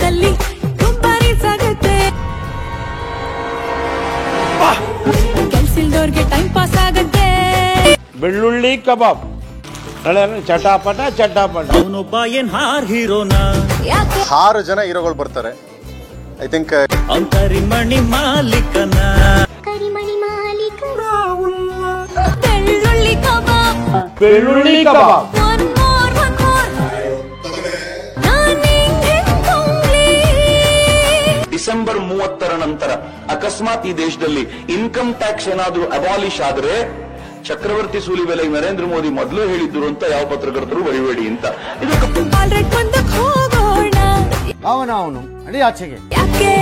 ನಲ್ಲಿ ತುಂಬಾ ರೀಲ್ಸ್ ಆಗುತ್ತೆ ಕೆಲ್ಸಿಲ್ದವ್ರಿಗೆ ಟೈಮ್ ಪಾಸ್ ಆಗುತ್ತೆ ಬೆಳ್ಳುಳ್ಳಿ ಕಬಾಬ್ ಚಟಾಪಟ ಚಟಾಪಟ ಅವನೊಬ್ಬ ಏನ್ ಹೀರೋನ 6 ಜನ ಹೀರೋಗಳು ಬರ್ತಾರೆ ಐ ಥಿಂಕ್ ಅವ್ನ್ ಕರಿಮಣಿ ಮಾಲೀಕನ ಬೆಳ್ಳುಳ್ಳಿ ಕಬಾಬ್ ಬೆಳ್ಳುಳ್ಳಿ ಕಬಾಬ್ ಒನ್ ಮೋರ್ ಡಿಸೆಂಬರ್ 30ರ ನಂತರ ಅಕಸ್ಮಾತ್ ಈ ದೇಶದಲ್ಲಿ ಇನ್ಕಮ್ ಟ್ಯಾಕ್ಸ್ ಏನಾದ್ರೂ ಅಬಾಲಿಷ್ ಆದ್ರೆ ಚಕ್ರವರ್ತಿ ಸೂಲಿಬೆಲೆ ನರೇಂದ್ರ ಮೋದಿ ಮೊದಲು ಹೇಳಿದ್ರು ಅಂತ ಯಾವ ಪತ್ರಕರ್ತರು ಬರಿಬೇಡಿ ಅಂತ. ಆಲ್ರೆಡಿ ಬಂದಕ್ಕೆ ಹೋಗೋಣ ಅವನು ಅಡಿ ಆಚೆಗೆ ಯಾಕೆ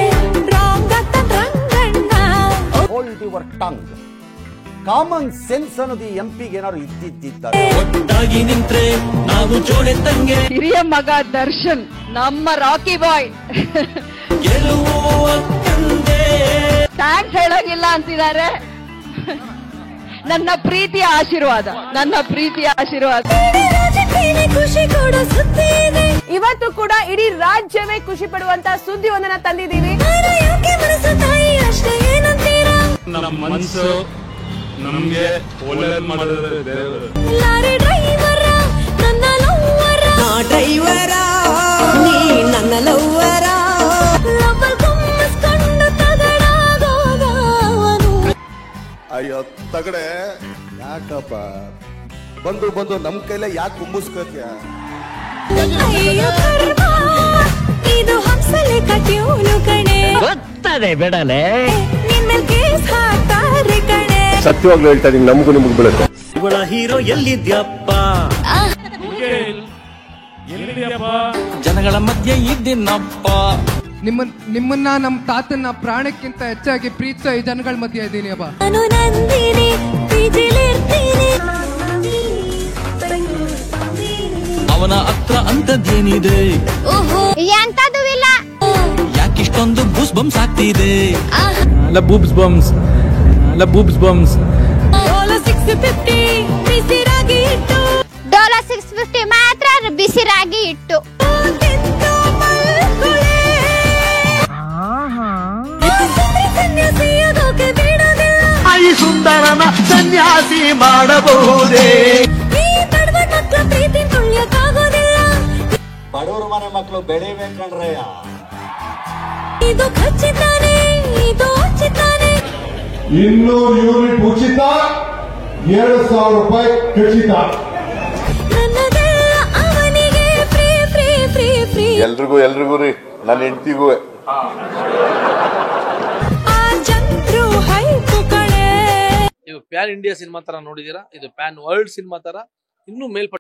wrong Ranganna hold your tongue. Common sense ಅನ್ನೋದು ಎಂಪಿಗೆ ಏನಾದ್ರು ಇದ್ದಿದ್ದಾರೆ. ಒಟ್ಟಾಗಿ ನಿಂತ್ರೆ ನಾವು ಜೋಡೆ ತಂಗೆ. ಹಿರಿಯ ಮಗ ದರ್ಶನ್ ನಮ್ಮ ರಾಕಿ ಬಾಯ್ ಗೆಲುವು ತಂದೆ. ಥ್ಯಾಂಕ್ಸ್ ಹೇಳೋಗಿಲ್ಲ ಅಂತಿದ್ದಾರೆ. ನನ್ನ ಪ್ರೀತಿಯ ಆಶೀರ್ವಾದ, ನನ್ನ ಪ್ರೀತಿಯ ಆಶೀರ್ವಾದ. ಖುಷಿ ಕೊಡೋ ಸುದ್ದಿ ಇದೆ. ಇವತ್ತು ಕೂಡ ಇಡೀ ರಾಜ್ಯವೇ ಖುಷಿ ಪಡುವಂತ ಸುದ್ದಿ ಒಂದನ್ನ ತಂದಿದ್ದೀವಿ. ಯಾಕೆ ಮನಸ್ಸು ತಾಯಿ ಅಷ್ಟೇ ಏನಂತೀರಾ? ನಮ್ಮ ಮನಸ್ಸು ನಮ್ಗೆ ಒಳ್ಳೆದ್ ಮಾಡಿದ್ರೆ ದೇವರು. ಲಾರಿ ಡ್ರೈವರ ನನ್ನ ಲವ್ವರ ಡ್ರೈವರ ನೀ ನನ್ನ ಲವ್ವರ. ಲವ್ವರ್ ಗುಮ್ಮಿಸ್ಕೊಂಡು ತಗಡಾಗೋದವನು. ಅಯ್ಯೋ ತಗಡೆ ಯಾಕಪ್ಪ ಬಂದು ನಮ್ ಕೈಲೇ ಯಾಕೆ ಕುಂಬಿಸ್ಕೋತ್ಯ? ಅಯ್ಯೋ ಕರ್ಮ, ಇದು ಹಂಸಲೇಖ ಟ್ಯೂನು ಕಣೆ. ಗೊತ್ತದೆ ಬಿಡಲೆ. ನಿನ್ನ ಕೇಸ್ ಹಾಕ್ತಾರೆ ಕಣೆ. ಸತ್ಯವಾಗ್ಲೂ ಹೇಳ್ತಾ ಇದೀನಿ, ನಮಗೂ ನಿಮಗೂ ಬೀಳುತ್ತೆ. ಇವಳ ಹೀರೋ ಎಲ್ಲಿದ್ಯಪ್ಪ? ಜನಗಳ ಮಧ್ಯೆ ಇದ್ದೀನಪ್ಪ. ನಿಮ್ಮನ್ನ ನಮ್ಮ ತಾತನ ಪ್ರಾಣಕ್ಕಿಂತ ಹೆಚ್ಚಾಗಿ ಪ್ರೀತಿಸೋ ಈ ಜನಗಳ ಮಧ್ಯೆ ಇದ್ದೀನಿ ಅಪ್ಪ. ನಾನು ನಂದಿನಿ ಪಿಜಿಲಿರ್ತೀನಿ. ಅವನ ಹತ್ರ ಅಂತದ್ದೇನಿದೆ? ಓಹೋ ಎಂತದೂ ಇಲ್ಲ. ಯಾಕಿಷ್ಟೊಂದು ಬೂಸ್ ಬಂಪ್ಸ್ ಆಗ್ತಿದೆ? ಬೂಬ್ಸ್ ಬಂಪ್ಸ್ ಡೋಲೋ 650 ಬಿಸಿರಾಗಿ ಇಟ್ಟು. ಡೋಲೋ 650 ಮಾತ್ರ ಬಿಸಿರಾಗಿ ಇಟ್ಟು. ತಿಂದು ಮಲ್ಕೊಳೆ. ಸನ್ಯಾಸಿಯಾಗೋಕೆ ಬಿಡೋದಿಲ್ಲ. ಈ ಸುಂದರನ ಸನ್ಯಾಸಿ ಮಾಡಬಹುದೇ? ಈ ಬಡವ ಮಕ್ಕಳ ಪ್ರೀತಿ ತುಳಿಯಕ್ಕಾಗೋದಿಲ್ಲ. ಬಡವ್ರ ಮನೆ ಮಕ್ಕಳು ಬೆಳಿಬೇಕಂಡ್ರಯ್ಯ. ಇದು ಖಚಿತಾನೆ, ಇದು ಉಚಿತಾನೆ. 200 ಯೂನಿಟ್ ಉಚಿತ, 7,000 ರೂಪಾಯಿ ಖಚಿತ. ನನ್ನದೆಲ್ಲ ಅವನಿಗೆ ಫ್ರೀ ಫ್ರೀ ಫ್ರೀ ಫ್ರೀ. ಎಲ್ರಿಗೂ ರೀ, ನನ್ನ ಹೆಂಡತಿಗೂ. ಆ ಚಂದ್ರು ಹೈಕು ಕಣೆ. ನೀವು ಪ್ಯಾನ್ ಇಂಡಿಯಾ ಸಿನಿಮಾ ತರ ನೋಡಿದೀರಾ, ಇದು ಪ್ಯಾನ್ ವರ್ಲ್ಡ್ ಸಿನಿಮಾ ತರ ಇನ್ನೂ ಮೇಲ್ಪಟ್ಟ